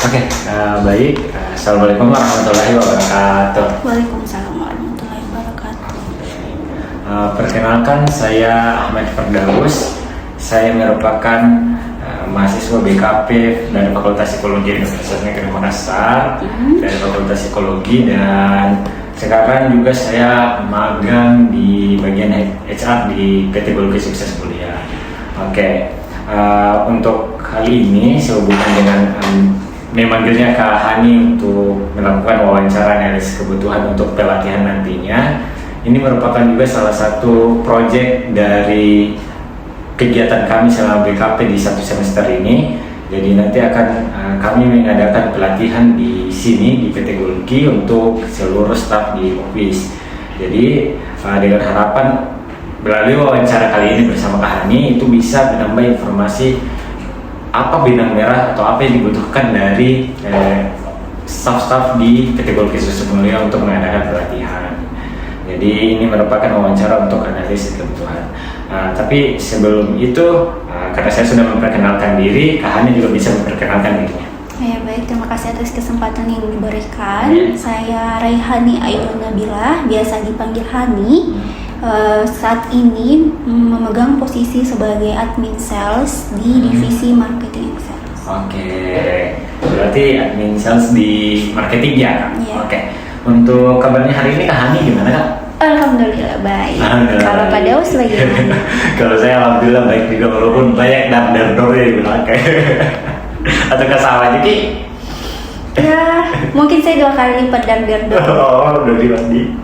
Oke, baik. Assalamualaikum warahmatullahi wabarakatuh. Waalaikumsalam warahmatullahi wabarakatuh. Perkenalkan, saya Ahmad Firdaus. Saya merupakan mahasiswa BKP dari Fakultas Psikologi Universitas Negeri Makassar, dari Fakultas Psikologi, dan sekarang juga saya magang di bagian HR di PT Gulki Sukses Kuliah. Oke, untuk kali ini sehubungan dengan memanggilnya Kak Hani untuk melakukan wawancara analisis kebutuhan untuk pelatihan nantinya. Ini merupakan juga salah satu proyek dari kegiatan kami selama BKP di satu semester ini. Jadi nanti akan kami mengadakan pelatihan di sini di PT Gulki untuk seluruh staf di office. Jadi dengan harapan melalui wawancara kali ini bersama Kak Hani itu bisa menambah informasi apa benang merah atau apa yang dibutuhkan dari staf-staf di PT Gulki Sukses Kuliah untuk mengadakan pelatihan. Jadi ini merupakan wawancara untuk analisis kebutuhan. Tapi sebelum itu, karena saya sudah memperkenalkan diri, Kak Hani juga bisa memperkenalkan dirinya. Ya baik, terima kasih atas kesempatan yang diberikan. Saya Raihani Aidon Nabila, biasa dipanggil Hani. Saat ini memegang posisi sebagai admin sales di divisi marketing sales. Oke, berarti admin sales di marketing ya, Kak? Iya. Oke. Untuk kabarnya hari ini Kak Hani gimana, Kak? Alhamdulillah baik. Alhamdulillah. Kalau Pak Daus lagi gimana? Kalau saya alhamdulillah baik juga, walaupun banyak dar-dar ya dibilang kayak atau kesalahan jadi. Ya, mungkin saya 2 kali lipat dar-dar. Oh, udah lagi.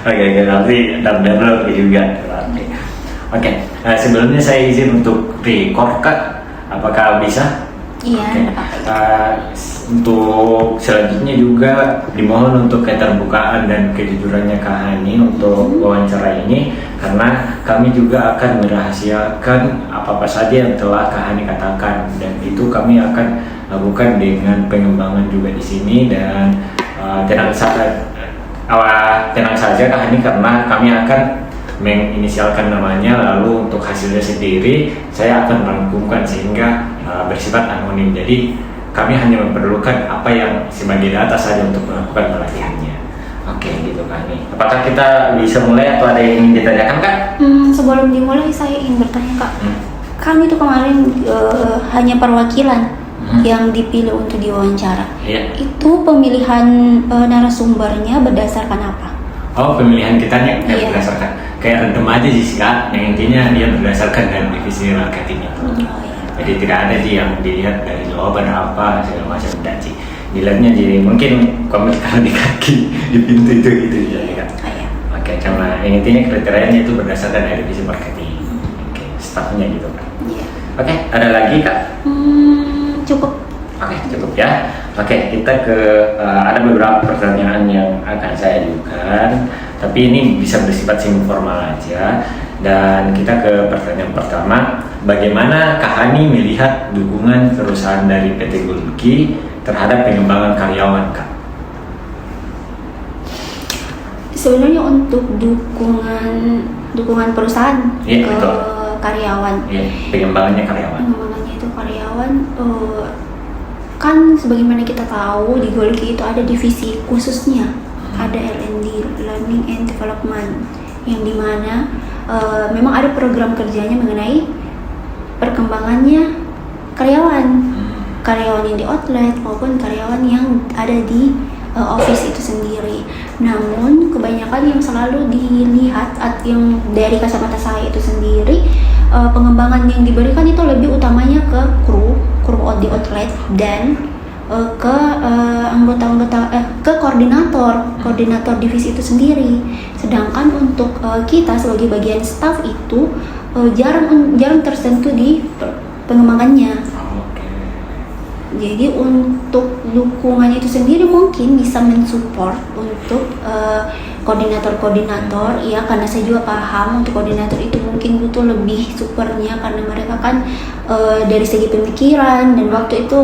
Oke, nanti dar-dar juga. Oke, sebelumnya saya izin untuk record, Kak. Apakah bisa? Iya, Oke. tidak apa-apa. Untuk selanjutnya juga dimohon untuk keterbukaan dan kejujurannya Kak Hani untuk wawancara ini, karena kami juga akan merahasiakan apa-apa saja yang telah Kak Hani katakan, dan itu kami akan lakukan dengan pengembangan juga di sini. Dan tenang saja Kak Hani, karena kami akan menginisialkan namanya, lalu untuk hasilnya sendiri saya akan merangkumkan sehingga bersifat anonim. Jadi kami hanya memerlukan apa yang sebagai data saja untuk melakukan pelatihannya. Oke, gitu Kak Hani. Apakah kita bisa mulai atau ada yang ingin ditanyakan, Kak? Sebelum dimulai saya ingin bertanya, Kak. Kan itu kemarin hanya perwakilan yang dipilih untuk diwawancara. Iya. Itu pemilihan narasumbernya berdasarkan apa? Oh, pemilihan kitanya Iya. berdasarkan kayak random aja sih, Kak. Yang intinya dia berdasarkan dari divisi marketingnya. Oh, iya. Jadi tidak ada sih yang dilihat dari jawaban apa segala macam, tidak sih. Dilihatnya jadi mungkin komen kalau di kaki, di pintu itu gitu ya, Kak. Ah, iya. Oke, karena yang intinya kriterianya itu berdasarkan dari divisi marketing. Oke, staffnya gitu, Kak. Iya. Oke, ada lagi, Kak? Cukup. Oke, cukup ya. Oke, kita ke ada beberapa pertanyaan yang akan saya ajukan, tapi ini bisa bersifat informal aja. Dan kita ke pertanyaan pertama, bagaimana Kak Hani melihat dukungan perusahaan dari PT Gulki terhadap pengembangan karyawan, Kak? Sebenarnya untuk dukungan perusahaan Iya, ke betul. karyawan. Iya, pengembangannya karyawan. Pengembangannya itu karyawan, kan sebagaimana kita tahu di Gulki itu ada divisi khususnya, ada L&D, Learning and Development, yang dimana memang ada program kerjanya mengenai perkembangannya karyawan yang di outlet maupun karyawan yang ada di office itu sendiri. Namun kebanyakan yang selalu dilihat yang dari kacamata saya itu sendiri, pengembangan yang diberikan itu lebih utamanya ke kru di outlet dan ke koordinator divisi itu sendiri. Sedangkan untuk kita sebagai bagian staff itu jarang tersentuh di pengembangannya. Jadi untuk dukungannya itu sendiri mungkin bisa mensupport untuk koordinator ya, karena saya juga paham untuk koordinator itu mungkin butuh lebih supportnya, karena mereka kan dari segi pemikiran dan waktu itu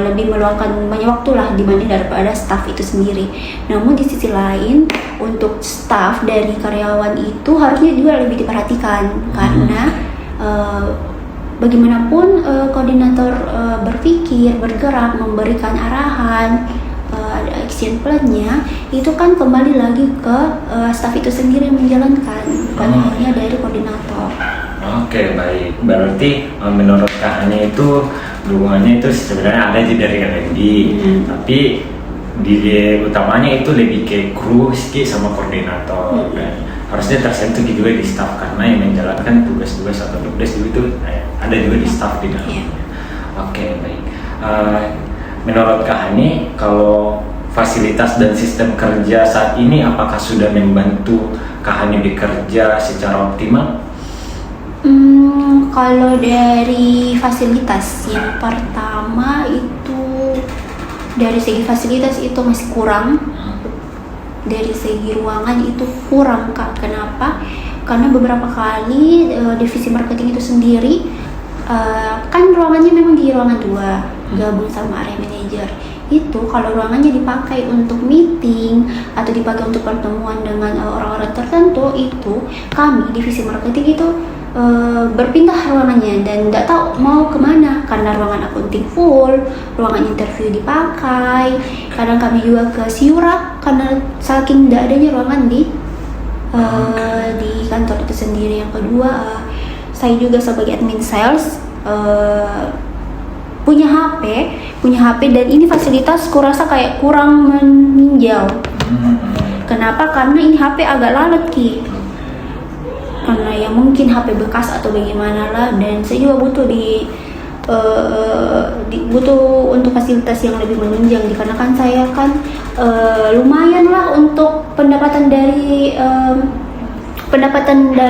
lebih meluangkan banyak waktu lah dibanding daripada staff itu sendiri. Namun di sisi lain untuk staff dari karyawan itu harusnya juga lebih diperhatikan, karena bagaimanapun koordinator berpikir, bergerak, memberikan arahan, ada action plan-nya, itu kan kembali lagi ke staff itu sendiri yang menjalankan, bukan hanya dari koordinator. Oke, baik. Berarti menurut Kak Hani itu dukungannya itu sebenarnya ada dari L&D, tapi di utamanya itu lebih ke kru sama koordinator, dan harusnya tersentuh juga di staff karena yang menjalankan tugas-tugas atau tugas itu ada juga di staff di dalamnya. Oke, baik. Menurut Kak Hani, kalau fasilitas dan sistem kerja saat ini apakah sudah membantu Kak Hani bekerja secara optimal? Kalau dari fasilitas, yang pertama itu dari segi fasilitas itu masih kurang. Dari segi ruangan itu kurang, Kak. Kenapa? Karena beberapa kali divisi marketing itu sendiri kan ruangannya memang di ruangan 2 gabung sama area manager. Itu kalau ruangannya dipakai untuk meeting atau dipakai untuk pertemuan dengan orang-orang tertentu, itu kami divisi marketing itu berpindah ruangannya dan tidak tahu mau kemana, karena ruangan accounting full, ruangan interview dipakai. Kadang kami juga ke Siura karena saking tidak adanya ruangan di kantor itu sendiri. Yang kedua, saya juga sebagai admin sales punya HP dan ini fasilitas kurasa kayak kurang meninjau. Kenapa? Karena ini HP agak lalat, Ki. Karena ya mungkin HP bekas atau bagaimana lah, dan saya juga butuh butuh untuk fasilitas yang lebih menunjang, dikarenakan saya kan lumayan lah untuk pendapatan dari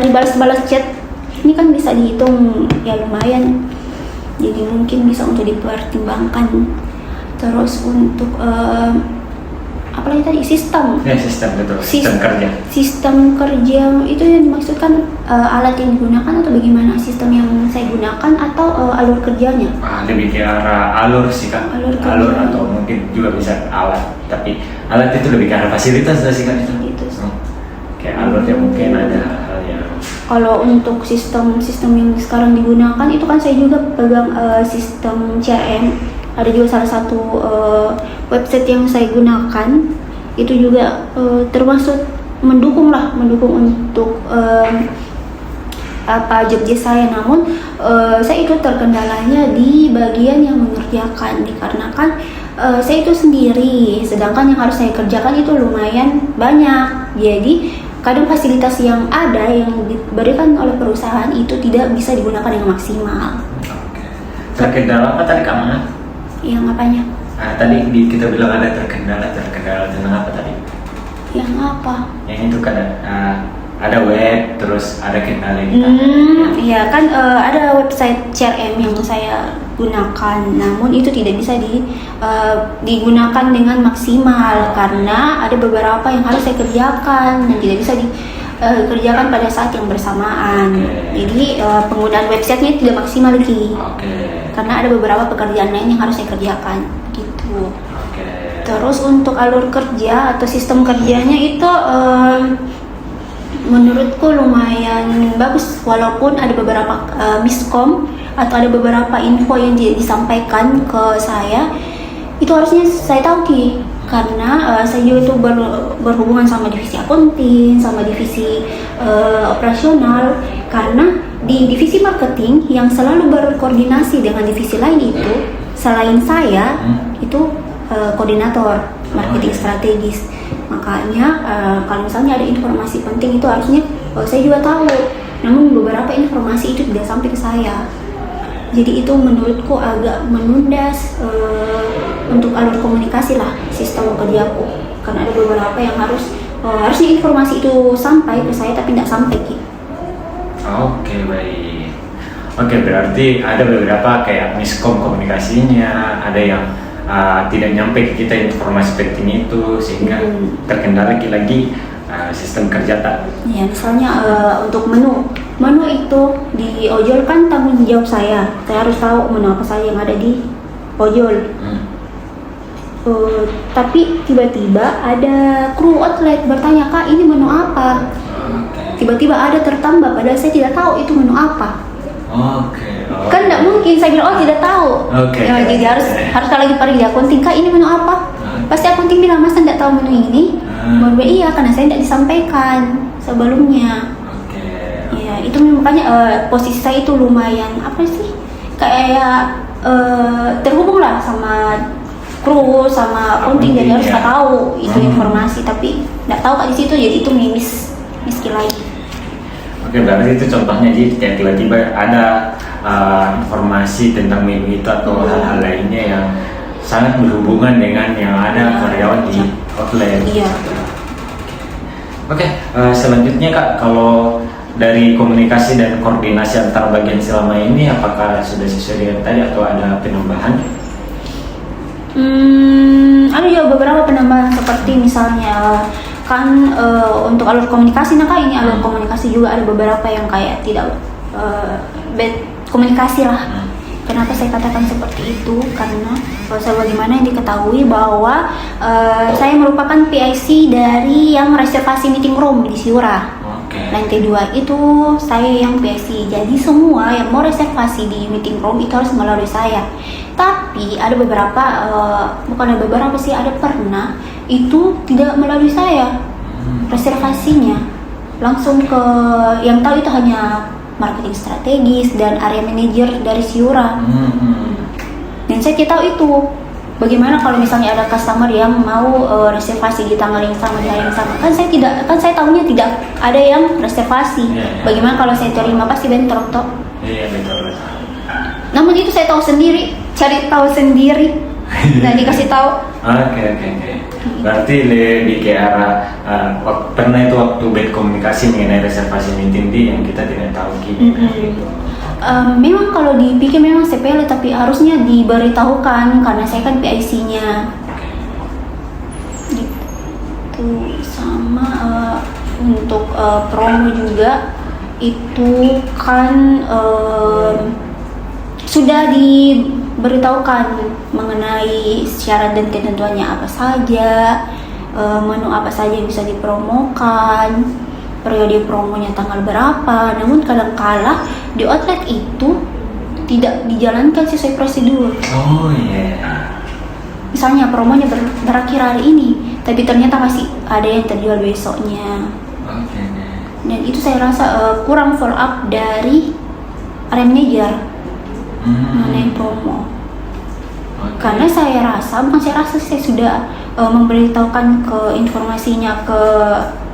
balas-balas chat ini kan bisa dihitung ya lumayan, jadi mungkin bisa untuk dipertimbangkan. Terus untuk apalagi tadi sistem Betul. Sistem kerja. Sistem kerja itu yang dimaksudkan alat yang digunakan atau bagaimana? Sistem yang saya gunakan atau alur kerjanya? Lebih ke arah alur sih, Kak. Alur atau mungkin juga bisa alat, tapi alat itu lebih ke arah fasilitas sih, Kak. Itu. Kayak alur ya mungkin ada hal yang. Kalau untuk sistem yang sekarang digunakan itu kan saya juga pegang sistem CRM. Ada juga salah satu website yang saya gunakan itu juga termasuk mendukung untuk job desk saya. Namun saya itu terkendalanya di bagian yang mengerjakan, dikarenakan saya itu sendiri, sedangkan yang harus saya kerjakan itu lumayan banyak. Jadi kadang fasilitas yang ada yang diberikan oleh perusahaan itu tidak bisa digunakan dengan maksimal. Terkendala apa tadi Kak? Yang apanya? Tadi kita bilang ada terkendala tentang apa tadi? Yang apa? Yang itu kan ada web, terus ada kendala gitu. Iya kan ada website CRM yang saya gunakan, namun itu tidak bisa digunakan dengan maksimal karena ada beberapa yang harus saya kerjakan dan tidak bisa dikerjakan pada saat yang bersamaan. Jadi penggunaan websitenya tidak maksimal lagi. Karena ada beberapa pekerjaan lain yang harus saya kerjakan gitu. Terus untuk alur kerja atau sistem kerjanya itu menurutku lumayan bagus, walaupun ada beberapa miskom atau ada beberapa info yang disampaikan ke saya itu harusnya saya tahu, Ki, karena saya juga itu berhubungan sama divisi accounting, sama divisi operasional. Karena di divisi marketing yang selalu berkoordinasi dengan divisi lain itu selain saya itu koordinator marketing strategis. Makanya kalau misalnya ada informasi penting itu harusnya saya juga tahu, namun beberapa informasi itu tidak sampai ke saya. Jadi itu menurutku agak menunda untuk alur komunikasi lah sistem kerjaku, karena ada beberapa yang harusnya informasi itu sampai ke saya tapi tidak sampai, Ki. Oke, baik. Oke, berarti ada beberapa kayak miskom komunikasinya, ada yang tidak nyampe ke kita informasi penting itu sehingga terkendala lagi sistem kerja tak. Ya, misalnya untuk menu itu di ojol kan tanggung jawab saya harus tahu menu apa saja yang ada di ojol. Tapi tiba-tiba ada kru outlet bertanya, Kak, ini menu apa? Tiba-tiba ada tertambah, padahal saya tidak tahu itu menu apa. Oh. Kan nggak mungkin saya bilang tidak tahu. Oke. Ya, jadi harus kalau lagi pergi di akunting, Kak ini menu apa? Pasti akunting bilang, Mas nggak tahu menu ini. Baru iya, karena saya tidak disampaikan sebelumnya. Oke. Ya itu makanya posisi saya itu lumayan apa sih, kayak terhubung lah sama kru sama akunting, jadi harus ya. tahu itu informasi, tapi nggak tahu Kak di situ, jadi itu skill lagi. Oke, berarti itu contohnya, jadi kayak tiba-tiba ada informasi tentang menu itu atau hal-hal lainnya yang sangat berhubungan dengan yang ada karyawan di outlet. Iya. Oke, selanjutnya Kak, kalau dari komunikasi dan koordinasi antar bagian selama ini, apakah sudah sesuai dengan tadi atau ada penambahan? Ada juga beberapa penambahan, seperti misalnya kan untuk alur komunikasi, nah Kak ini alur komunikasi juga ada beberapa yang kayak tidak bad komunikasi lah. Kenapa saya katakan seperti itu? Karena sebagaimana yang diketahui bahwa saya merupakan PIC dari yang reservasi meeting room di Siura. Lantai 2 itu saya yang PIC. Jadi semua yang mau reservasi di meeting room itu harus melalui saya. Tapi ada beberapa, bukan ada beberapa sih, ada pernah itu tidak melalui saya reservasinya, langsung ke yang tahu itu hanya marketing strategis dan area manager dari Siura. Dan saya tidak tahu itu bagaimana kalau misalnya ada customer yang mau reservasi di tanggal yang sama, di hari yang sama. Kan saya tahunya tidak ada yang reservasi. Bagaimana kalau saya terima, pasti bentrok toh. Iya, betul. Namun itu saya tahu sendiri, cari tahu sendiri dan dikasih tahu. Oke. Berarti lebih ke arah pernah itu waktu bad komunikasi mengenai reservasi meeting di yang kita tidak tahu gitu. Memang kalau dipikir memang sepele, tapi harusnya diberitahukan karena saya kan PIC-nya. Gitu. Sama untuk promo juga itu kan sudah diberitahukan mengenai syarat dan ketentuannya apa saja, menu apa saja yang bisa dipromokan, periode promonya tanggal berapa. Namun kadang-kala di outlet itu tidak dijalankan sesuai prosedur. Oh iya. Misalnya promonya berakhir hari ini, tapi ternyata masih ada yang terjual besoknya. Oke. Dan itu saya rasa kurang follow up dari area manager mengenai promo. Karena saya rasa saya sudah memberitahukan ke informasinya ke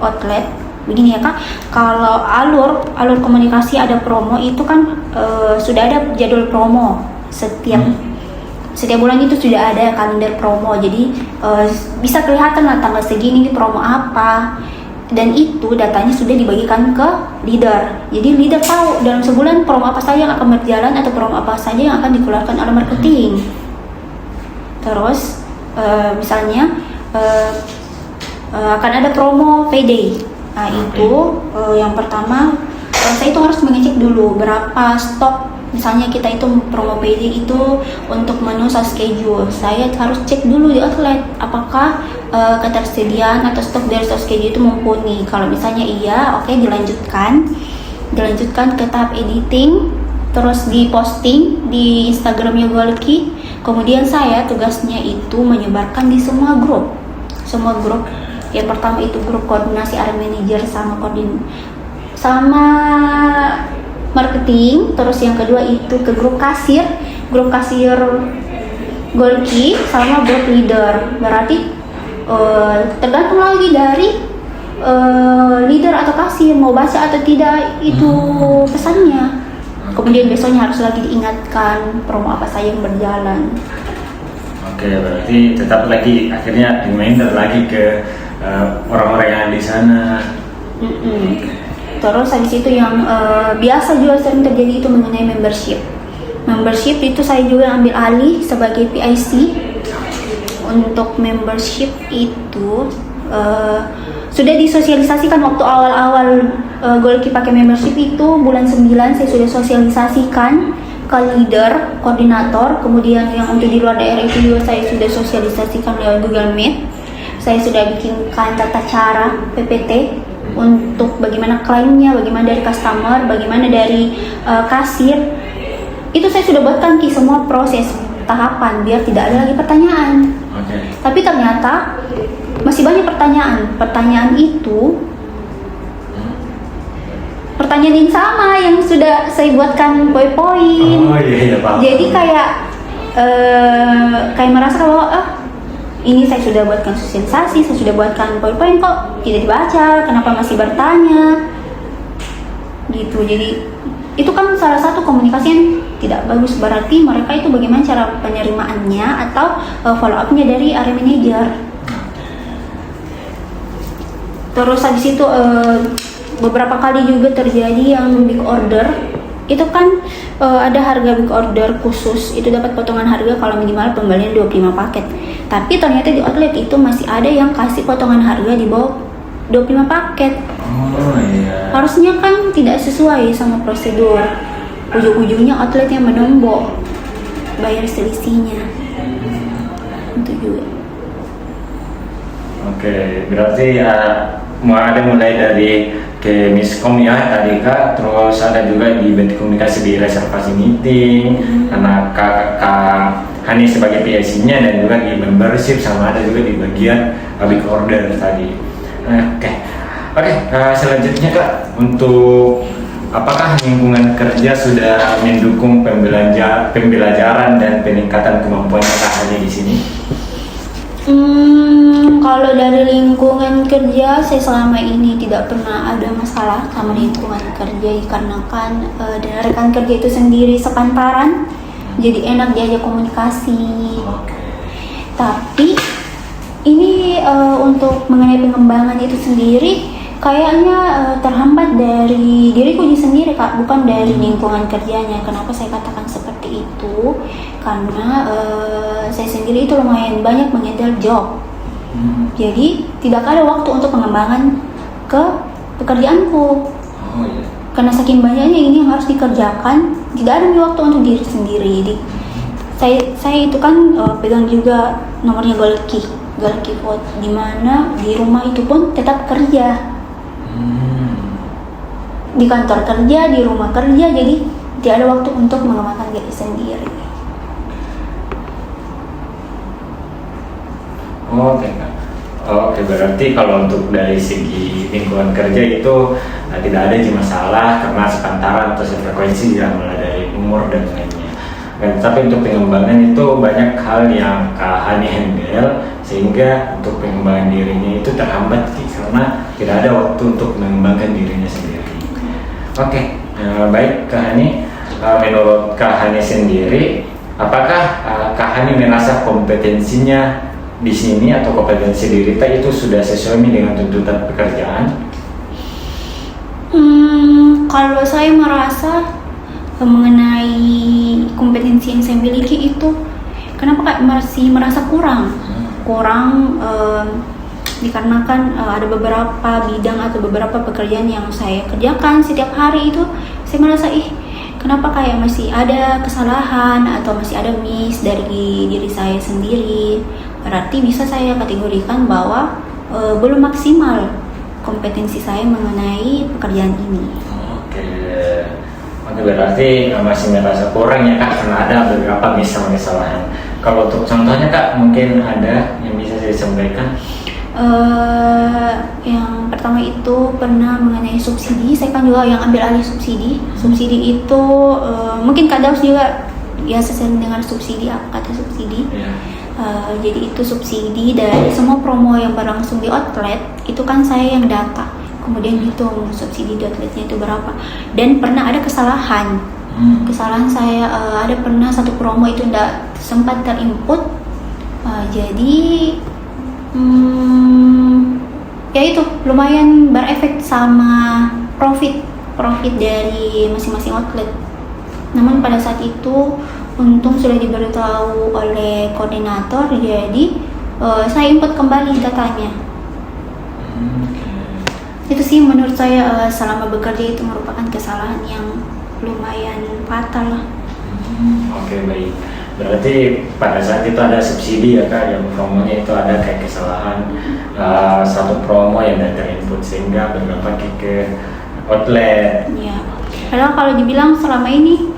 outlet. Begini ya Kak, kalau alur komunikasi ada promo itu kan sudah ada jadwal promo setiap bulan, itu sudah ada kalender promo. Jadi bisa kelihatan lah tanggal segini promo apa, dan itu datanya sudah dibagikan ke leader. Jadi leader tahu dalam sebulan promo apa saja yang akan berjalan atau promo apa saja yang akan dikeluarkan oleh marketing. Terus misalnya akan ada promo payday. Nah itu yang pertama saya itu harus mengecek dulu berapa stok. Misalnya kita itu promo payday itu untuk menu saus keju, saya harus cek dulu di outlet apakah ketersediaan atau stok dari saus keju itu mumpuni. Kalau misalnya iya, oke, dilanjutkan ke tahap editing, terus diposting di Instagramnya Golki. Kemudian saya tugasnya itu menyebarkan di semua grup. Yang pertama itu grup koordinasi area manager sama marketing. Terus yang kedua itu ke grup kasir Golki sama grup leader. Berarti tergantung lagi dari leader atau kasir mau baca atau tidak itu pesannya. Kemudian besoknya harus lagi diingatkan promo apa saja yang berjalan. Oke, berarti tetap lagi akhirnya reminder lagi ke orang-orang yang di sana. Terus habis itu yang biasa juga sering terjadi itu mengenai membership. Membership itu saya juga ambil alih sebagai PIC. Untuk membership itu sudah disosialisasikan waktu awal-awal Golki pakai membership itu bulan 9 saya sudah sosialisasikan ke leader, koordinator. Kemudian yang untuk di luar daerah itu juga saya sudah sosialisasikan lewat Google Meet. Saya sudah bikinkan tata cara PPT untuk bagaimana klaimnya, bagaimana dari customer, bagaimana dari kasir, itu saya sudah buatkan Ki semua proses tahapan biar tidak ada lagi pertanyaan. Oke. Tapi ternyata masih banyak pertanyaan. Pertanyaan itu pertanyaan yang sama yang sudah saya buatkan poin-poin. Oh iya Pak. Jadi kayak merasa bahwa ini saya sudah buatkan sensasi, saya sudah buatkan poin-poin kok tidak dibaca, kenapa masih bertanya? Gitu. Jadi itu kan salah satu komunikasi yang tidak bagus, berarti mereka itu bagaimana cara penerimaannya atau follow up-nya dari area manager. Terus habis itu beberapa kali juga terjadi yang big order. Itu kan ada harga big order khusus, itu dapat potongan harga kalau minimal pembelian 25 paket. Tapi ternyata di outlet itu masih ada yang kasih potongan harga di bawah 25 paket. Oh iya. Harusnya kan tidak sesuai sama prosedur. Ujung-ujungnya outlet yang menombok bayar selisihnya. Itu juga. Oke, berarti ada mulai dari ke miskom ya tadi Kak, terus ada juga di bentuk komunikasi di reservasi meeting, karena Kak Hani sebagai PIC-nya dan juga di membership, sama ada juga di bagian big order tadi. Oke, selanjutnya Kak, untuk apakah lingkungan kerja sudah mendukung pembelajaran dan peningkatan kemampuan Kak Hani di sini? Kalau dari lingkungan kerja, saya selama ini tidak pernah ada masalah sama lingkungan kerja, dikarenakan dari rekan kerja itu sendiri sepantaran, jadi enak diajak komunikasi. Tapi ini untuk mengenai pengembangan itu sendiri, kayaknya terhambat dari diriku sendiri Kak, bukan dari lingkungan kerjanya. Kenapa saya katakan seperti itu? Karena saya sendiri itu lumayan banyak mengendal job. Jadi tidak ada waktu untuk pengembangan ke pekerjaanku. Oh iya. Karena saking banyaknya ini yang harus dikerjakan, tidak ada waktu untuk diri sendiri. Jadi saya itu kan pegang juga nomornya Golki Vote, di mana di rumah itu pun tetap kerja. Di kantor kerja, di rumah kerja, jadi tidak ada waktu untuk mengembangkan diri sendiri. Oke, berarti kalau untuk dari segi lingkungan kerja itu tidak ada masalah karena sepantaran atau sefrekuensi ya, mulai dari umur dan lainnya. Tapi untuk pengembangan itu banyak hal yang Kak Hani handle, sehingga untuk pengembangan dirinya itu terhambat karena tidak ada waktu untuk mengembangkan dirinya sendiri. Oke, baik Kak Hani, menurut Kak Hani sendiri, apakah Kak Hani merasa kompetensinya di sini atau kompetensi diri itu sudah sesuai dengan tuntutan pekerjaan? Kalau saya merasa mengenai kompetensi yang saya miliki itu, kenapa Kak masih merasa kurang dikarenakan ada beberapa bidang atau beberapa pekerjaan yang saya kerjakan setiap hari itu saya merasa kenapa kayak masih ada kesalahan atau masih ada miss dari diri saya sendiri. Berarti bisa saya kategorikan bahwa belum maksimal kompetensi saya mengenai pekerjaan ini. Oke, berarti masih merasa kurang ya Kak, karena ada beberapa kesalahan. Kalau untuk contohnya Kak, mungkin ada yang bisa saya sampaikan? Yang pertama itu pernah mengenai subsidi. Saya kan juga yang ambil alih subsidi. Subsidi itu mungkin Kak Daus juga biasa sering dengar subsidi, apa kata subsidi? Jadi itu subsidi dari semua promo yang berlangsung di outlet, itu kan saya yang data, kemudian hitung subsidi di outletnya itu berapa. Dan pernah ada kesalahan saya, ada pernah satu promo itu tidak sempat terinput, jadi ya itu lumayan berefek sama profit dari masing-masing outlet. Namun pada saat itu untung sudah diberitahu oleh koordinator, jadi saya input kembali datanya. Itu sih menurut saya selama bekerja itu merupakan kesalahan yang lumayan fatal lah. Oke, baik. Berarti pada saat itu ada subsidi ya Kak, yang promonya itu ada kayak kesalahan satu promo yang tidak terinput sehingga berdampak ke outlet. Ya. Padahal kalau dibilang selama ini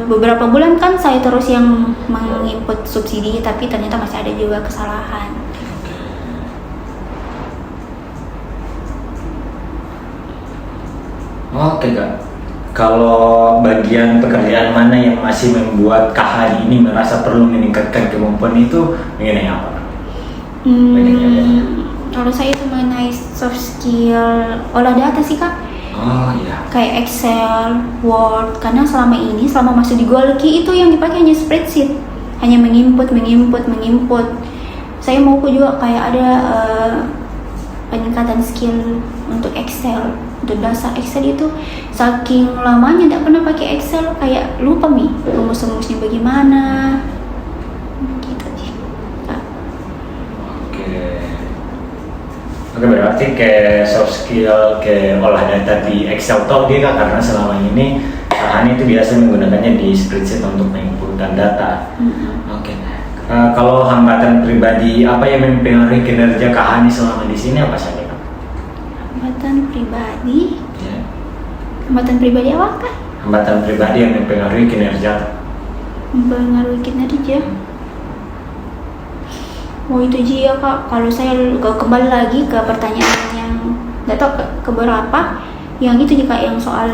beberapa bulan kan saya terus yang menginput subsidi, tapi ternyata masih ada juga kesalahan. Oke Kak, kalau bagian pekerjaan mana yang masih membuat Kak Hani ini merasa perlu meningkatkan kemampuan itu mengenai apa Kak? Kalau saya itu mengenai soft skill olah data sih Kak. Oh iya. Kayak Excel, Word, karena selama masuk di Golki itu yang dipakai hanya spreadsheet, hanya menginput. Saya mau juga kayak ada peningkatan skill untuk Excel, untuk dasar Excel itu saking lamanya tidak pernah pakai Excel, kayak lupa rumus-rumusnya bagaimana, gitu sih. Oke, berarti kayak soft skill, kayak olah data di Excel top dia Kak, karena selama ini Kak Hani itu biasa menggunakannya di spreadsheet untuk menginputkan data. Oke. Kalau hambatan pribadi apa yang mempengaruhi kinerja Kak Hani selama di sini apa saja Kak? Hambatan pribadi? Ya. Hambatan pribadi apa Kak? Hambatan pribadi yang mempengaruhi kinerja. Mempengaruhi kinerja? Oh itu dia Kak, kalau saya kembali lagi ke pertanyaan yang nggak tahu keberapa, yang itu nih Kak, yang soal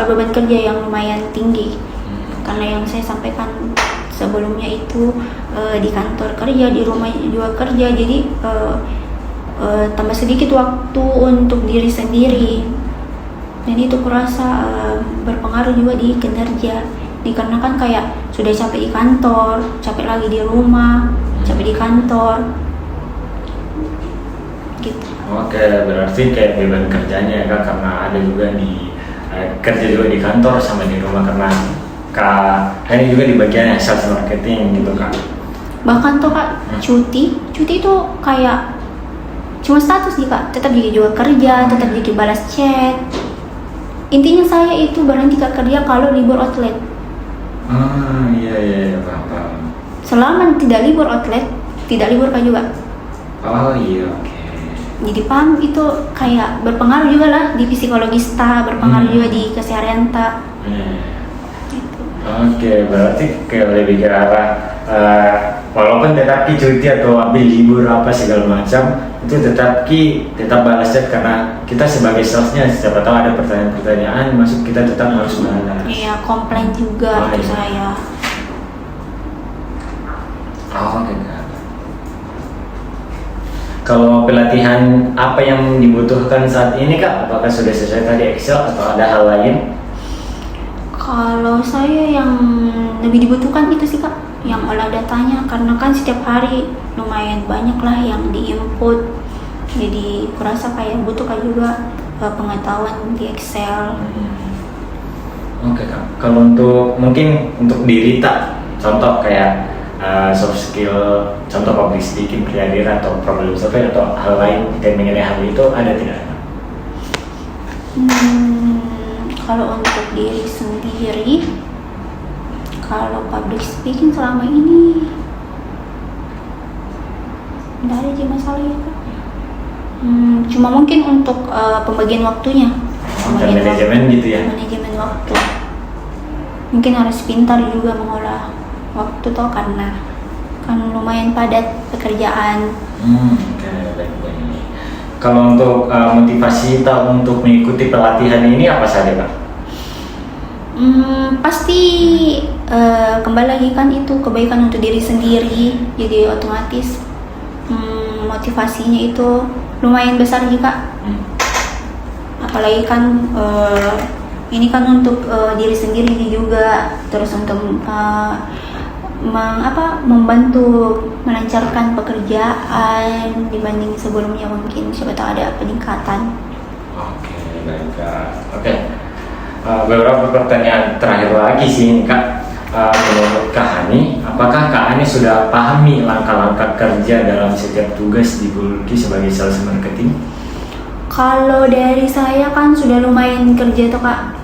beban kerja yang lumayan tinggi. Karena yang saya sampaikan sebelumnya itu di kantor kerja, di rumah juga kerja, jadi tambah sedikit waktu untuk diri sendiri, dan itu kurasa berpengaruh juga di kinerja. Dikarenakan kayak sudah capek di kantor, capek lagi di rumah, capek di kantor, gitu. Oke, berarti kayak beban kerjanya ya Kak, karena ada juga di kerja juga di kantor sama di rumah, karena Kak Hani juga di bagian sales marketing gitu Kak. Bahkan tuh Kak, cuti itu kayak cuma status nih Kak, tetap juga kerja, tetap juga balas chat. Intinya saya itu berhenti kerja kalau libur outlet. Iya, paham. Selama tidak libur outlet, tidak libur Kak juga. Oh iya, oke. Jadi paham itu kayak berpengaruh juga lah di psikologi staff, berpengaruh juga di keseharian tak. Gitu. Oke, berarti kayak lebih ke arah walaupun tetap cuti atau ambil libur apa segala macam, itu tetap balas chat, karena kita sebagai salesnya siapa tahu ada pertanyaan-pertanyaan masuk, kita tetap harus balas. Iya, komplain juga itu saya. Oke. Kalau pelatihan apa yang dibutuhkan saat ini Kak? Apakah sudah selesai tadi Excel atau ada hal lain? Kalau saya yang lebih dibutuhkan itu sih Kak, yang olah datanya, karena kan setiap hari lumayan banyak lah yang diinput, jadi kurasa kayak butuh juga pengetahuan di Excel. Oke Kak, kalau mungkin untuk diri tak, contoh kayak soft skill, contoh public speaking, pre-hadir atau problem solving atau hal lain dan mengenai hal itu ada tidak? Kalau untuk diri sendiri, kalau public speaking selama ini tidak ada sih masalahnya Kak. Cuma mungkin untuk pembagian waktunya, Dan manajemen gitu ya? Manajemen waktu. Mungkin harus pintar juga mengolah waktu toh, karena kan lumayan padat pekerjaan. Oke, baik. Kalau untuk motivasi kita untuk mengikuti pelatihan ini apa saja Kak? Pasti kembali lagi kan itu kebaikan untuk diri sendiri, jadi otomatis motivasinya itu lumayan besar juga. Apalagi kan ini kan untuk diri sendiri juga, terus untuk membantu melancarkan pekerjaan dibanding sebelumnya, mungkin siapa tahu ada peningkatan. Oke, baik Kak. Oke. Beberapa pertanyaan terakhir lagi sih Kak. Menurut Kak Hani, apakah Kak Hani sudah pahami langkah-langkah kerja dalam setiap tugas di Golki sebagai sales marketing? Kalau dari saya kan sudah lumayan kerja tuh Kak,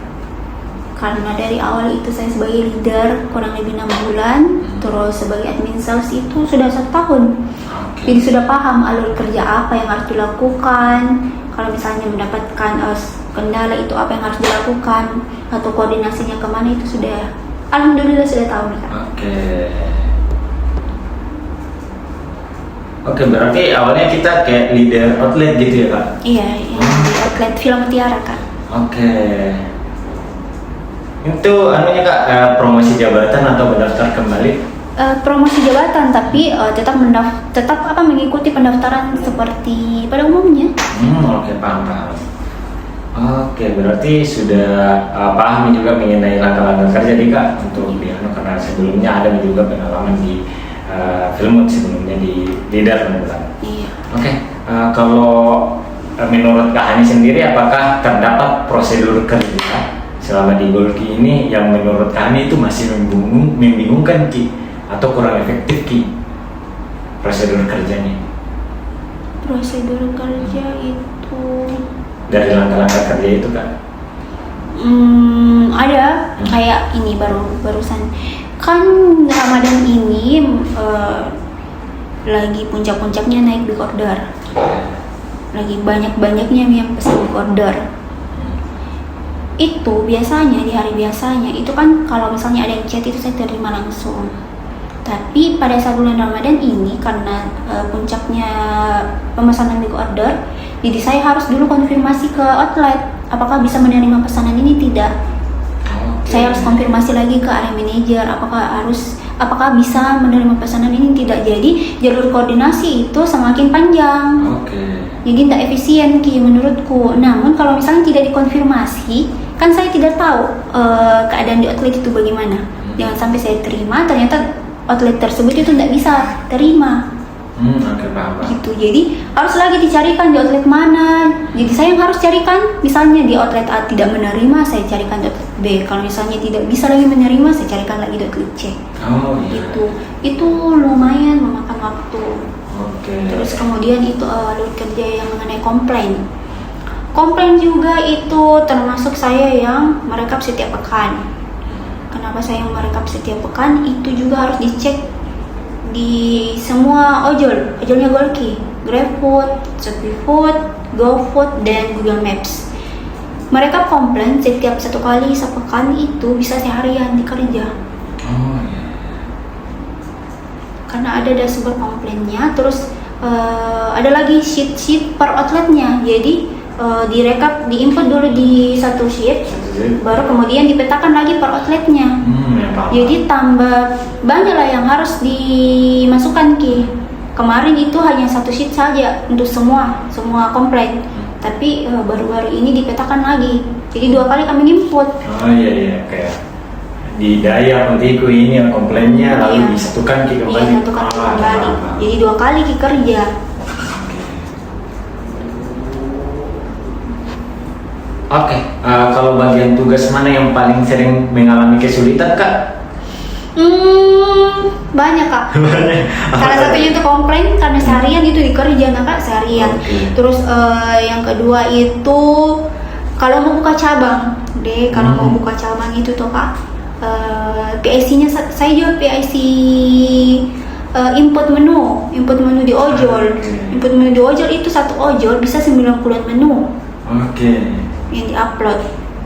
karena dari awal itu saya sebagai leader kurang lebih 6 bulan, terus sebagai admin sales itu sudah 1 tahun. Jadi sudah paham alur kerja apa yang harus dilakukan. Kalau misalnya mendapatkan kendala itu apa yang harus dilakukan atau koordinasinya kemana itu sudah, alhamdulillah sudah tahu nih Kak. Oke, berarti awalnya kita kayak leader outlet gitu ya Kak? Iya, yang di outlet Film Mutiara Kak. Oke. Itu anunya Kak, promosi jabatan atau mendaftar kembali? Promosi jabatan, tapi tetap mengikuti pendaftaran seperti pada umumnya. Oke, paham. Oke, berarti sudah paham juga mengenai langkah-langkah kerja nih Kak untuk di karena sebelumnya ada juga pengalaman di Filmut sebelumnya di leader kan. Iya. Oke, kalau menurut Kak Hani sendiri apakah terdapat prosedur kerja selama di Golki ini yang menurut Kak Hani itu masih membingungkan Ki atau kurang efektif Ki prosedur kerjanya? Prosedur kerja itu Dari langkah-langkah kerja itu Kak? ada kayak ini barusan kan Ramadan ini lagi puncak-puncaknya naik big order, lagi banyak-banyaknya yang pesan big order. Itu biasanya di hari biasanya itu kan kalau misalnya ada yang chat itu saya terima langsung. Tapi pada saat bulan Ramadan ini karena puncaknya pemesanan big order, jadi saya harus dulu konfirmasi ke outlet apakah bisa menerima pesanan ini tidak. Saya harus konfirmasi lagi ke area manajer apakah bisa menerima pesanan ini tidak. Jadi jalur koordinasi itu semakin panjang. Jadi tidak efisien Ki menurutku. Namun kalau misalnya tidak dikonfirmasi, kan saya tidak tahu keadaan di outlet itu bagaimana. Jangan sampai saya terima ternyata outlet tersebut itu tidak bisa terima. Paham. Gitu. Jadi harus lagi dicarikan di outlet mana. Jadi saya yang harus carikan, misalnya di outlet A tidak menerima, saya carikan di outlet B. Kalau misalnya tidak bisa lagi menerima, saya carikan lagi di outlet C. Gitu. Itu lumayan memakan waktu. Terus kemudian itu alur kerja yang mengenai komplain. Komplain juga itu termasuk saya yang merekap setiap pekan. Kenapa saya yang merekap setiap pekan? Itu juga harus dicek di semua ojolnya Golki, GrabFood, ShopeeFood, GoFood, dan Google Maps. Mereka komplain setiap satu kali sepekan itu bisa seharian dikerja. Karena ada dashboard komplainnya, terus ada lagi sheet per outletnya. Jadi direkap, diinput dulu di satu sheet, baru kemudian dipetakan lagi per outletnya. Jadi tambah banyak lah yang harus dimasukkan Ki. Kemarin itu hanya satu sheet saja untuk semua komplain, tapi baru-baru ini dipetakan lagi. Jadi 2 kali kami input. Iya, kayak di daya pentingku ini yang komplainnya lalu disatukan Ki kembali. Iya, satukan kembali. Jadi 2 kali Ki kerja. Kalau bagian tugas mana yang paling sering mengalami kesulitan Kak? Banyak Kak. Salah satunya itu komplain karena seharian itu dikerja Kak, seharian. Terus yang kedua itu kalau mau buka cabang mau buka cabang itu tuh Kak, PIC-nya saya juga PIC input menu di ojol. Input menu di ojol itu satu ojol bisa 90-an menu. Yang diupload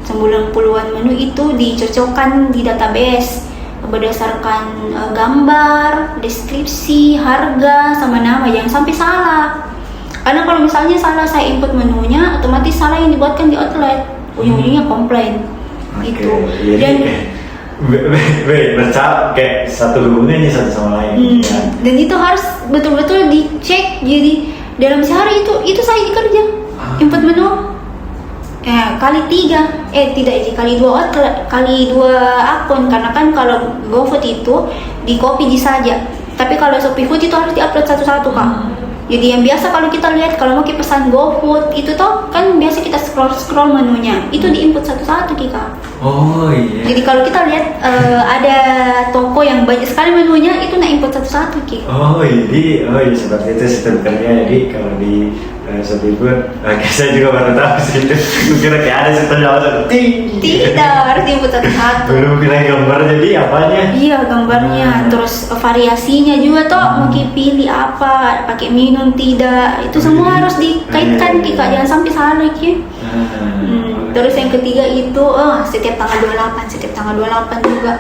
90-an menu itu dicocokkan di database berdasarkan gambar, deskripsi, harga, sama nama. Jangan sampai salah, karena kalau misalnya salah saya input menunya, otomatis salah yang dibuatkan di outlet, ujung-ujungnya komplain. Gitu. Dan bercak kayak satu hubungannya satu sama lain. Dan itu harus betul-betul dicek. Jadi dalam sehari itu saya dikerja input menu kali 3 kali 2 outlet, kali 2 akun. Karena kan kalau GoFood itu di copy di saja, tapi kalau ShopeeFood itu harus diupload satu-satu Kak. Jadi yang biasa kalau kita lihat kalau mau kita pesan GoFood itu toh kan biasa kita scroll menunya, itu diinput satu-satu Kak. Jadi kalau kita lihat ada toko yang banyak sekali menunya, itu input satu-satu Ki. Jadi seperti itu sistem kerja. Jadi kalau di ShopeeFood, saya juga baru tahu sih itu. Kira kayak ada sistem awal Tidak, harus diinput satu-satu. Belum bilang gambar jadi apanya? Iya, gambarnya. Terus variasinya juga toh, mau pilih apa, pakai minum tidak, itu semua harus dikaitkan Ki Kak, jangan sampai salah Ki. Terus yang ketiga itu setiap tanggal 28 juga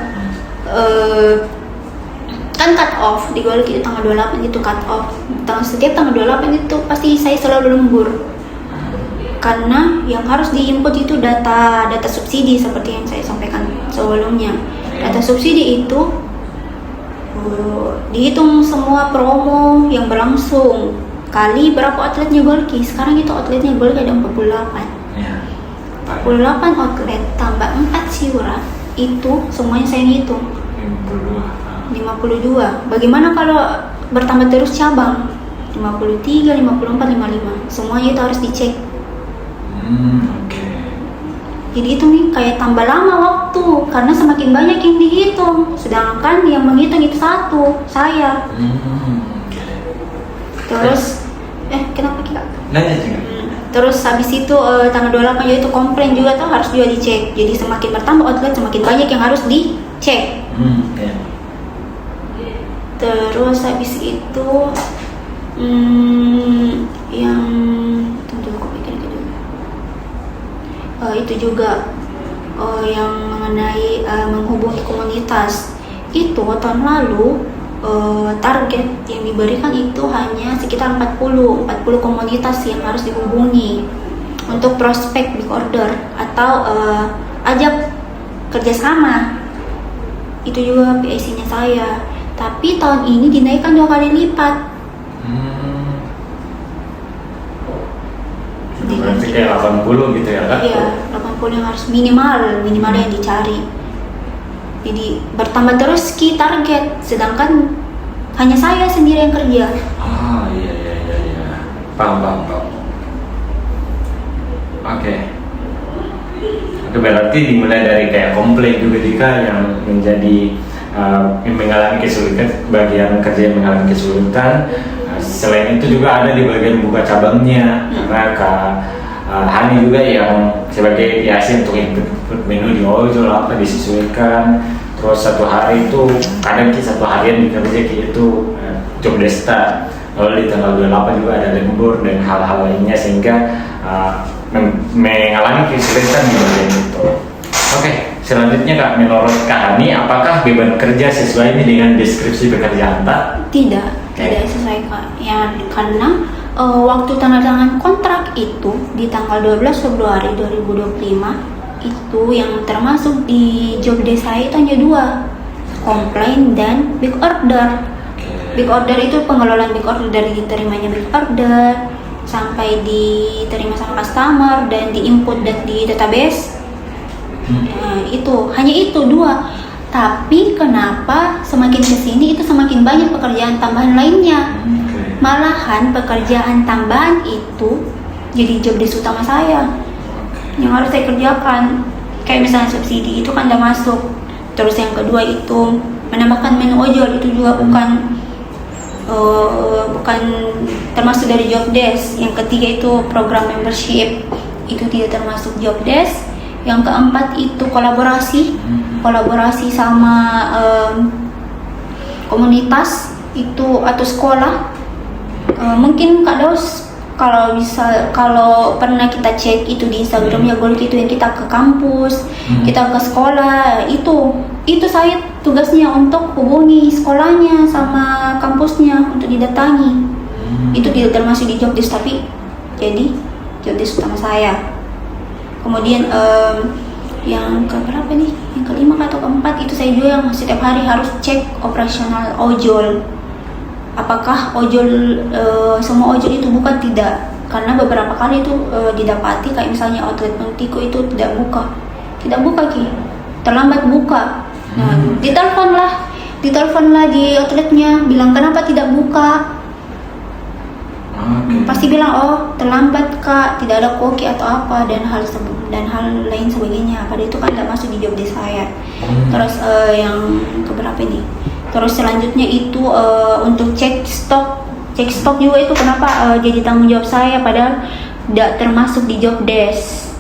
kan cut off di Golki itu tanggal 28 itu cut off. Setiap tanggal 28 itu pasti saya selalu lembur. Karena yang harus diinput itu data subsidi seperti yang saya sampaikan sebelumnya. Data subsidi itu dihitung semua promo yang berlangsung kali berapa outletnya Golki. Sekarang itu outletnya Golki ada 48. Ya. 48 outlet tambah 4 siura itu semuanya saya ngitung 52. Bagaimana kalau bertambah terus cabang 53, 54, 55 semuanya itu harus dicek. Oke. Jadi itu nih kayak tambah lama waktu karena semakin banyak yang dihitung, sedangkan yang menghitung itu satu, saya. Oke. Terus kenapa kita? Lanjut juga. Terus habis itu tanggal 28 yaitu komplain juga tuh harus juga dicek. Jadi semakin bertambah outlet semakin banyak yang harus dicek. Ya. Terus habis itu yang tunggu aku pikir dulu. Itu juga yang mengenai menghubungi komunitas. Itu tahun lalu target yang diberikan itu hanya sekitar 40 komunitas yang harus dihubungi untuk prospek big order atau ajak kerjasama. Itu juga PIC-nya saya. Tapi tahun ini dinaikkan 2 kali lipat. Berarti kayak 80 gitu ya Kak? Iya, 80 yang harus minimal yang dicari. Jadi bertambah terus target, sedangkan hanya saya sendiri yang kerja. Iya. Paham. Oke, berarti dimulai dari kayak komplain juga Dika yang menjadi mengalami kesulitan, bagian kerja yang mengalami kesulitan. Selain itu juga ada di bagian buka cabangnya, karena Kak Hani juga yang sebagai IAC untuk input menu di ojol apa disesuaikan. Terus satu hari itu kadang satu harian dikerja itu job desta. Lalu di tanggal 28 juga ada lembur dan hal-hal lainnya sehingga mengalami kesulitan di bagian itu. Oke, selanjutnya Kak, menurut Kak Hani, apakah beban kerja sesuai ini dengan deskripsi pekerjaan tak? Tidak sesuai Kak. Ya, karena waktu tanda tangan kontrak itu di tanggal 12 Februari 2025 itu yang termasuk di job desk saya itu hanya 2, komplain dan big order. Big order itu pengelolaan big order dari diterimanya big order sampai diterima sama customer dan diinput dan di database. Itu hanya itu 2. Tapi kenapa semakin kesini itu semakin banyak pekerjaan tambahan lainnya. Malahan pekerjaan tambahan itu jadi job desk utama saya yang harus saya kerjakan. Kayak misalnya subsidi itu kan udah masuk. Terus yang kedua itu menambahkan menu ojol, itu juga bukan termasuk dari job desk. Yang ketiga itu program membership, itu tidak termasuk job desk. Yang keempat itu kolaborasi sama komunitas itu atau sekolah. Mungkin Kak Daus kalau pernah kita cek itu di Instagramnya Golki itu yang kita ke kampus, kita ke sekolah, itu saya tugasnya untuk hubungi sekolahnya sama kampusnya untuk didatangi. Itu tidak termasuk di job desk, tapi jadi job desk utama saya. Kemudian yang keberapa nih? Yang kelima atau keempat itu saya juga yang setiap hari harus cek operasional ojol. Apakah ojol semua ojol itu buka? Tidak, karena beberapa kali itu didapati kayak misalnya outlet Mentiko itu tidak buka Ki, terlambat buka. Nah, ditelepon lah di outletnya, bilang kenapa tidak buka. Pasti bilang terlambat Kak, tidak ada koki atau apa dan hal lain sebagainya. Pada itu kan tidak masuk di job desk saya. Terus yang keberapa ini? Terus selanjutnya itu untuk cek stok juga itu kenapa jadi tanggung jawab saya padahal tidak termasuk di job desk.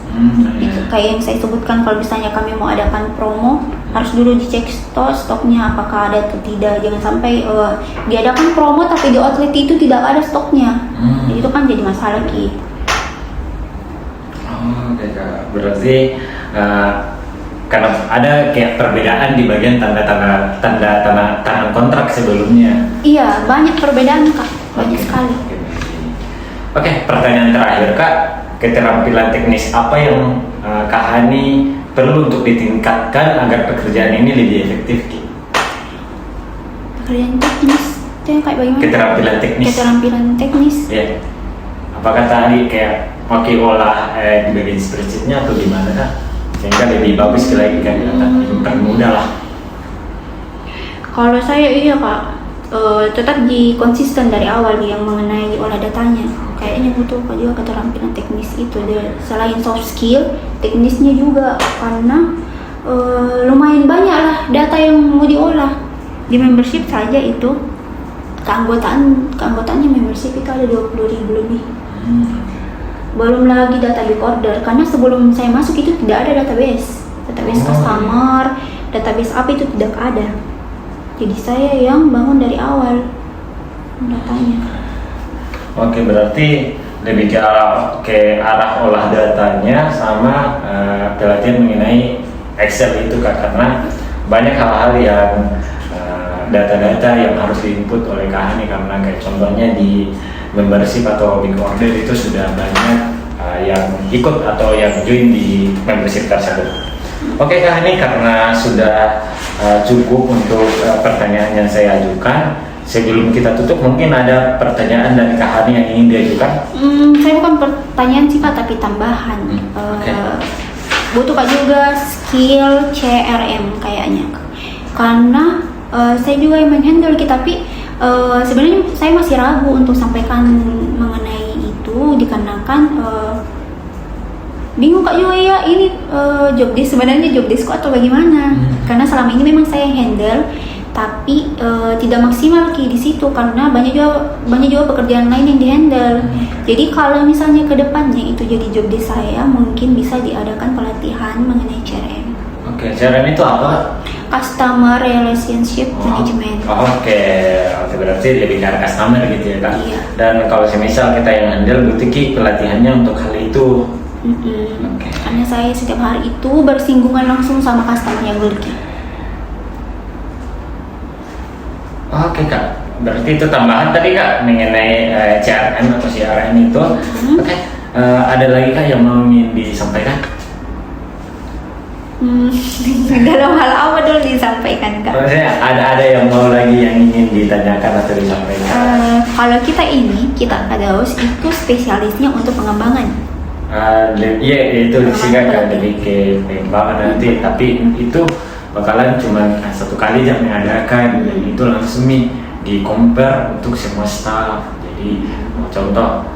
Itu kayak yang saya sebutkan, kalau misalnya kami mau adakan promo harus dulu dicek stoknya apakah ada atau tidak. Jangan sampai diadakan promo tapi di outlet itu tidak ada stoknya. Jadi itu kan jadi masalah Ki. Oke Kak. berarti karena ada kayak perbedaan di bagian tanda tangan kontrak sebelumnya. Iya, banyak perbedaan Kak, banyak sekali. Oke, pertanyaan terakhir Kak, keterampilan teknis apa yang Kak Hani perlu untuk ditingkatkan agar pekerjaan ini lebih efektif? Pekerjaan teknis itu yang kayak bagaimana? Keterampilan teknis. Ya. Apakah tadi kayak pakai olah di bagian spreadsheetnya atau gimana Kak? Sehingga lebih bagus lagi kan, mudah lah. Kalau saya iya Kak, tetap konsisten dari awal yang mengenai olah datanya. Kayaknya butuh juga keterampilan teknis itu. Selain soft skill, teknisnya juga karena lumayan banyak lah data yang mau diolah. Di membership saja itu keanggotaannya membership itu ada 20.000 lebih. Belum lagi data big order, karena sebelum saya masuk itu tidak ada database customer, database apa itu tidak ada. Jadi saya yang bangun dari awal datanya. Oke, berarti lebih ke arah olah datanya sama pelatihan mengenai Excel itu Kak, karena banyak hal-hal yang data-data yang harus diinput oleh Kak Hani, karena kayak contohnya di membership atau big order itu sudah banyak yang ikut atau yang join di membership tersebut. Oke Kak Hani, karena sudah cukup untuk pertanyaan yang saya ajukan, sebelum kita tutup mungkin ada pertanyaan dari Kak Hani yang ingin diajukan? Saya bukan pertanyaan sih Kak, tapi tambahan. Butuh Kak juga skill CRM kayaknya, karena saya juga yang menghandle tapi sebenarnya saya masih ragu untuk sampaikan mengenai itu dikarenakan bingung Kak juga ya ini job desk sebenarnya job desk atau bagaimana, karena selama ini memang saya handle tapi tidak maksimal di situ karena banyak juga pekerjaan lain yang dihandle. Jadi kalau misalnya ke depannya itu jadi job desk saya, mungkin bisa diadakan pelatihan mengenai CRM. Oke, CRM itu apa? Customer Relationship Management. Oke, berarti lebih ke arah customer gitu ya Kak? Iya. Dan kalau semisal kita yang handle butuh pelatihannya untuk hal itu. Karena saya setiap hari itu bersinggungan langsung sama customer yang beli. Oke Kak, berarti itu tambahan tadi Kak mengenai CRM atau CRM itu. Oke, ada lagi Kak yang mau ingin disampaikan? Dalam hal apa dulu disampaikan Kak? Maksudnya ada yang mau lagi yang ingin ditanyakan atau disampaikan? Kalau kita Kadaus itu spesialisnya untuk pengembangan. Iya itu sih Kak, lebih ke pengembangan nanti, tapi itu bakalan cuma satu kali jam mengadakan dan itu langsung di compare untuk semua staff. Jadi contoh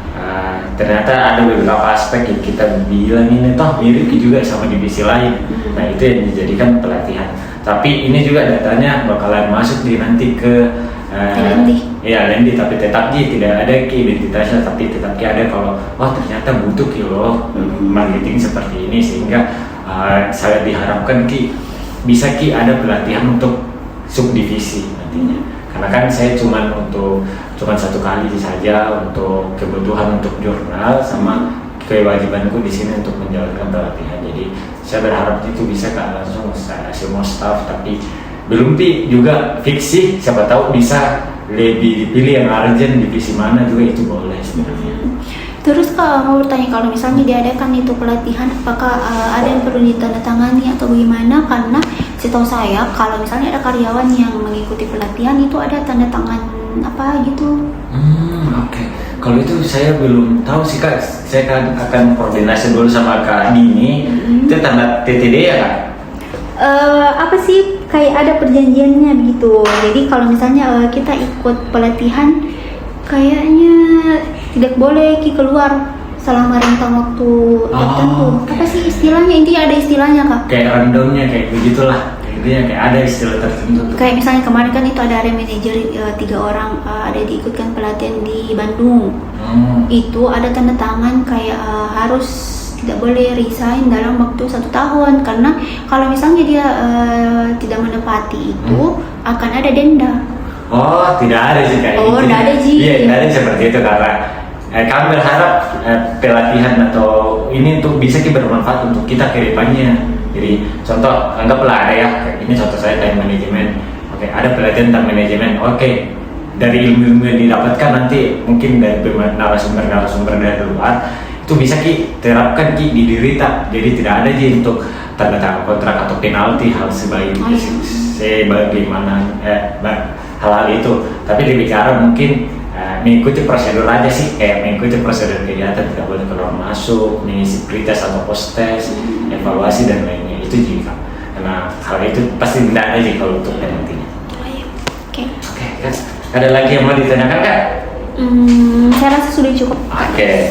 ternyata ada beberapa aspek yang kita bilang ini toh mirip juga sama divisi lain. Nah itu yang dijadikan pelatihan. Tapi ini juga datanya bakalan masuk nanti ke Lendi, tapi tetap tidak ada identitasnya, tapi tetap ada kalau ternyata butuh loh marketing seperti ini, sehingga saya diharapkan bisa ada pelatihan untuk subdivisi nantinya. Karena kan saya cuma satu kali saja untuk kebutuhan untuk jurnal sama kewajibanku di sini untuk menjalankan pelatihan. Jadi saya berharap itu bisa langsung semua staff, tapi belum juga fiksi, siapa tahu bisa lebih dipilih yang urgent divisi mana juga itu boleh sebenarnya. Terus Kak mau bertanya, kalau misalnya diadakan itu pelatihan, apakah ada yang perlu ditandatangani atau bagaimana? Karena setahu saya kalau misalnya ada karyawan yang mengikuti pelatihan itu ada tanda tangan apa gitu. Oke. Kalau itu saya belum tahu sih Kak. Saya akan koordinasi dulu sama Kak Dini. Itu tanda TTD ya Kak? Apa sih kayak ada perjanjiannya begitu. Jadi kalau misalnya kita ikut pelatihan, kayaknya tidak boleh keluar selama rentang waktu tertentu. Okay. Apa sih istilahnya? Intinya ada istilahnya Kak. Kayak randomnya kayak begitulah. Intinya kayak ada istilah tertentu. Kayak misalnya kemarin kan itu ada area manajer 3 orang ada diikutkan pelatihan di Bandung. Itu ada tanda tangan kayak harus tidak boleh resign dalam waktu 1 tahun, karena kalau misalnya dia tidak menepati itu akan ada denda. Tidak ada sih kayak gitu. Tidak ada sih. Iya, tidak ada seperti itu, karena kami berharap pelatihan atau ini untuk bisa bermanfaat untuk kita ke depannya. Jadi contoh, anggaplah ada ya, kayak ini contoh saya time management. Oke, ada pelatihan time management. Oke, dari ilmu-ilmu yang didapatkan nanti mungkin dari narasumber dari luar itu bisa Ki terapkan Ki di diri tak. Jadi tidak ada Ji untuk tanda tangan kontrak atau penalti hal sebagaimana hal-hal itu. Tapi lebih ke arah mungkin mengikuti prosedur aja sih, kayak mengikuti prosedur kegiatan, tidak boleh keluar masuk, mengisi pretest atau post test, evaluasi dan lainnya itu juga. Karena hal itu pasti tidak ada sih kalau untuk nantinya. Oke. Oke, kan? Ada lagi yang mau ditanyakan Kak? Saya rasa sudah cukup. Oke,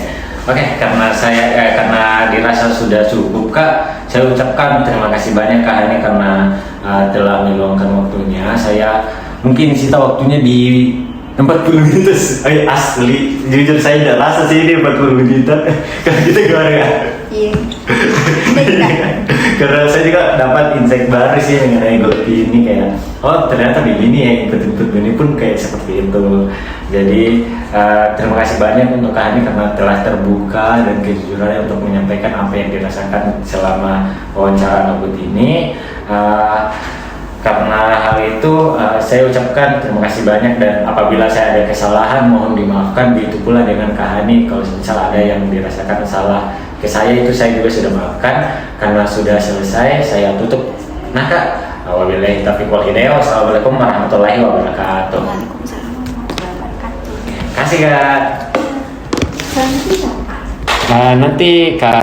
karena dirasa sudah cukup Kak, saya ucapkan terima kasih banyak Kak Hani karena telah meluangkan waktunya. Saya mungkin sita waktunya di 40 menit asli. Jujur saya tidak rasa sih ini 40 menit karena kita keluarga. Iya. Karena saya juga dapat insight baru sih mengenai Golki ini, kayak oh ternyata begini ya, input ini pun kayak seperti itu. Jadi terima kasih banyak untuk Kak Hani karena telah terbuka dan kejujurannya untuk menyampaikan apa yang dirasakan selama wawancara Nobut ini. Karena hal itu saya ucapkan terima kasih banyak, dan apabila saya ada kesalahan mohon dimaafkan. Begitu pula dengan Kak Hani, kalau misal ada yang dirasakan salah ke saya itu saya juga sudah maafkan. Karena sudah selesai saya tutup. Nah Kak, wabillahi taufiq wal hidayah. Wassalamualaikum warahmatullahi wabarakatuh. Waalaikumsalam warahmatullahi wabarakatuh. Kasih Kak. Selanjutnya siapa? Nanti Kak